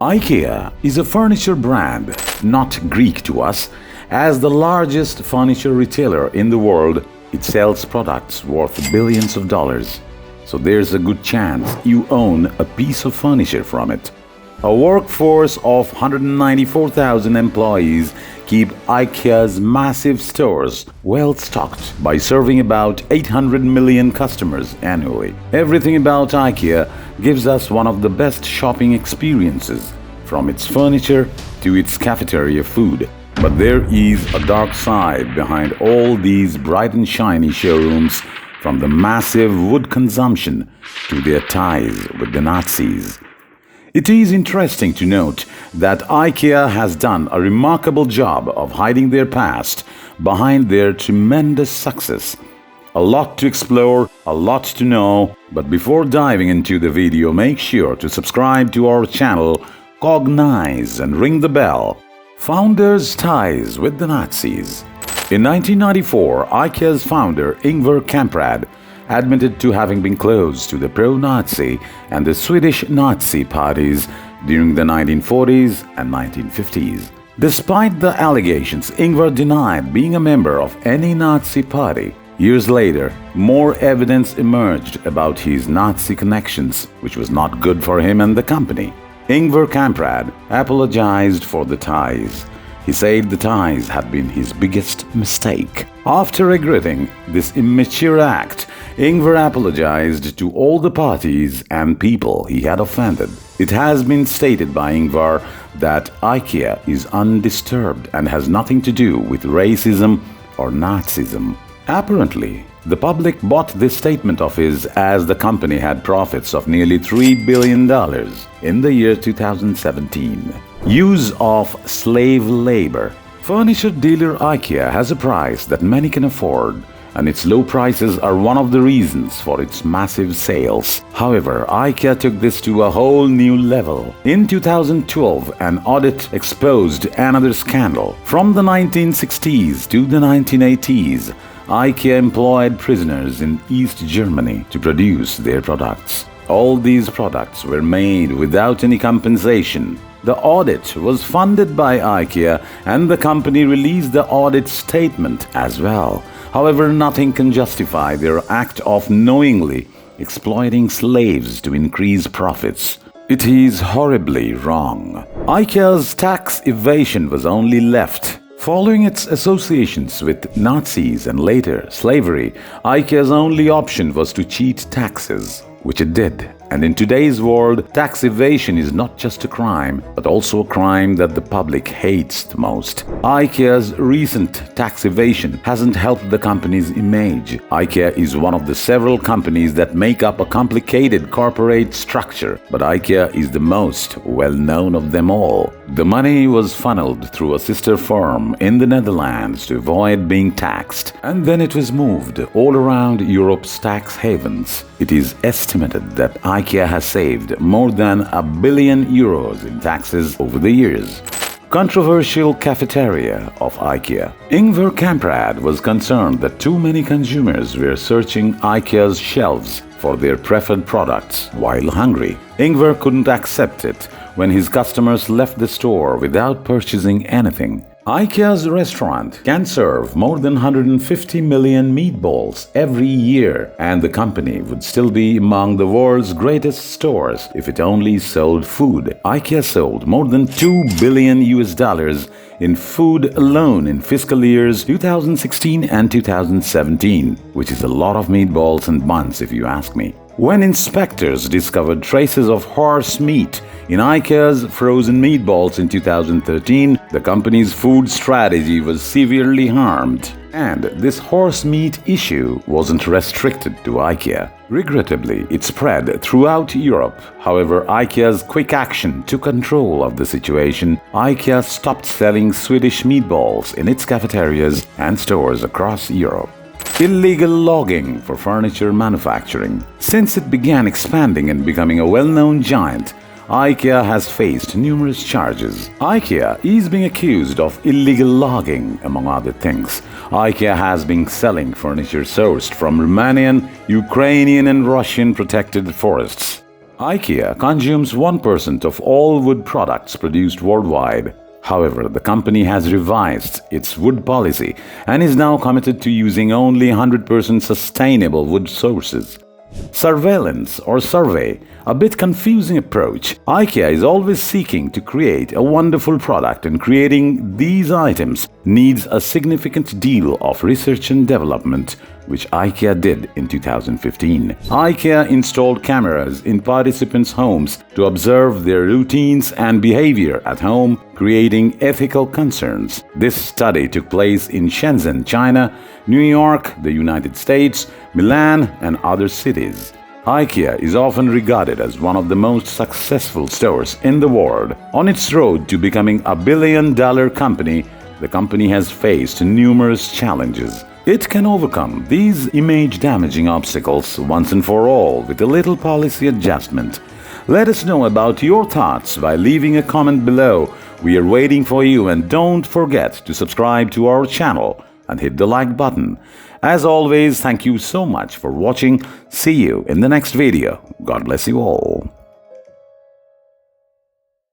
Ikea is a furniture brand, not Greek to us. As the largest furniture retailer in the world, it sells products worth billions of dollars. So there's a good chance you own a piece of furniture from it. A workforce of 194,000 employees keep Ikea's massive stores well stocked by serving about 800 million customers annually. Everything about Ikea gives us one of the best shopping experiences, from its furniture to its cafeteria food. But there is a dark side behind all these bright and shiny showrooms, from the massive wood consumption to their ties with the Nazis. It is interesting to note that Ikea has done a remarkable job of hiding their past behind their tremendous success. A lot to explore, a lot to know, but before diving into the video, make sure to subscribe to our channel Coggnize and ring the bell. Founders' ties with the Nazis. In 1994, Ikea's founder Ingvar Kamprad admitted to having been close to the pro-Nazi and the Swedish Nazi parties during the 1940s and 1950s. Despite the allegations, Ingvar denied being a member of any Nazi party. Years later, more evidence emerged about his Nazi connections, which was not good for him and the company. Ingvar Kamprad apologized for the ties. He said the ties had been his biggest mistake. After regretting this immature act, Ingvar apologized to all the parties and people he had offended. It has been stated by Ingvar that Ikea is undisturbed and has nothing to do with racism or Nazism. Apparently, the public bought this statement of his as the company had profits of nearly $3 billion in the year 2017. Use of slave labor. Furniture dealer Ikea has a price that many can afford, and its low prices are one of the reasons for its massive sales. However, Ikea took this to a whole new level. In 2012, an audit exposed another scandal. From the 1960s to the 1980s, Ikea employed prisoners in East Germany to produce their products. All these products were made without any compensation. The audit was funded by Ikea, and the company released the audit statement as well. However, nothing can justify their act of knowingly exploiting slaves to increase profits. It is horribly wrong. Ikea's tax evasion was only left. Following its associations with Nazis and later slavery, Ikea's only option was to cheat taxes, which it did. And in today's world, tax evasion is not just a crime, but also a crime that the public hates the most. Ikea's recent tax evasion hasn't helped the company's image. Ikea is one of the several companies that make up a complicated corporate structure, but Ikea is the most well-known of them all. The money was funneled through a sister firm in the Netherlands to avoid being taxed, and then it was moved all around Europe's tax havens. It is estimated that Ikea has saved more than €1 billion in taxes over the years. Controversial cafeteria of Ikea. Ingvar Kamprad was concerned that too many consumers were searching Ikea's shelves for their preferred products while hungry. Ingvar couldn't accept it when his customers left the store without purchasing anything. Ikea's restaurant can serve more than 150 million meatballs every year, and the company would still be among the world's greatest stores if it only sold food. Ikea sold more than $2 billion in food alone in fiscal years 2016 and 2017, which is a lot of meatballs and buns if you ask me. When inspectors discovered traces of horse meat in Ikea's frozen meatballs in 2013, the company's food strategy was severely harmed. And this horse meat issue wasn't restricted to Ikea. Regrettably, it spread throughout Europe. However, Ikea's quick action took control of the situation. Ikea stopped selling Swedish meatballs in its cafeterias and stores across Europe. Illegal logging for furniture manufacturing. Since it began expanding and becoming a well-known giant, Ikea has faced numerous charges. Ikea is being accused of illegal logging, among other things. Ikea has been selling furniture sourced from Romanian, Ukrainian and Russian protected forests. Ikea consumes 1% of all wood products produced worldwide. However, the company has revised its wood policy and is now committed to using only 100% sustainable wood sources. Surveillance or survey, a bit confusing approach. IKEA is always seeking to create a wonderful product, and creating these items needs a significant deal of research and development, which IKEA did in 2015. IKEA installed cameras in participants' homes to observe their routines and behavior at home, creating ethical concerns. This study took place in Shenzhen, China, New York, the United States, Milan, and other cities. IKEA is often regarded as one of the most successful stores in the world. On its road to becoming a billion-dollar company, the company has faced numerous challenges. It can overcome these image-damaging obstacles once and for all with a little policy adjustment. Let us know about your thoughts by leaving a comment below. We are waiting for you, and don't forget to subscribe to our channel and hit the like button. As always, thank you so much for watching. See you in the next video. God bless you all.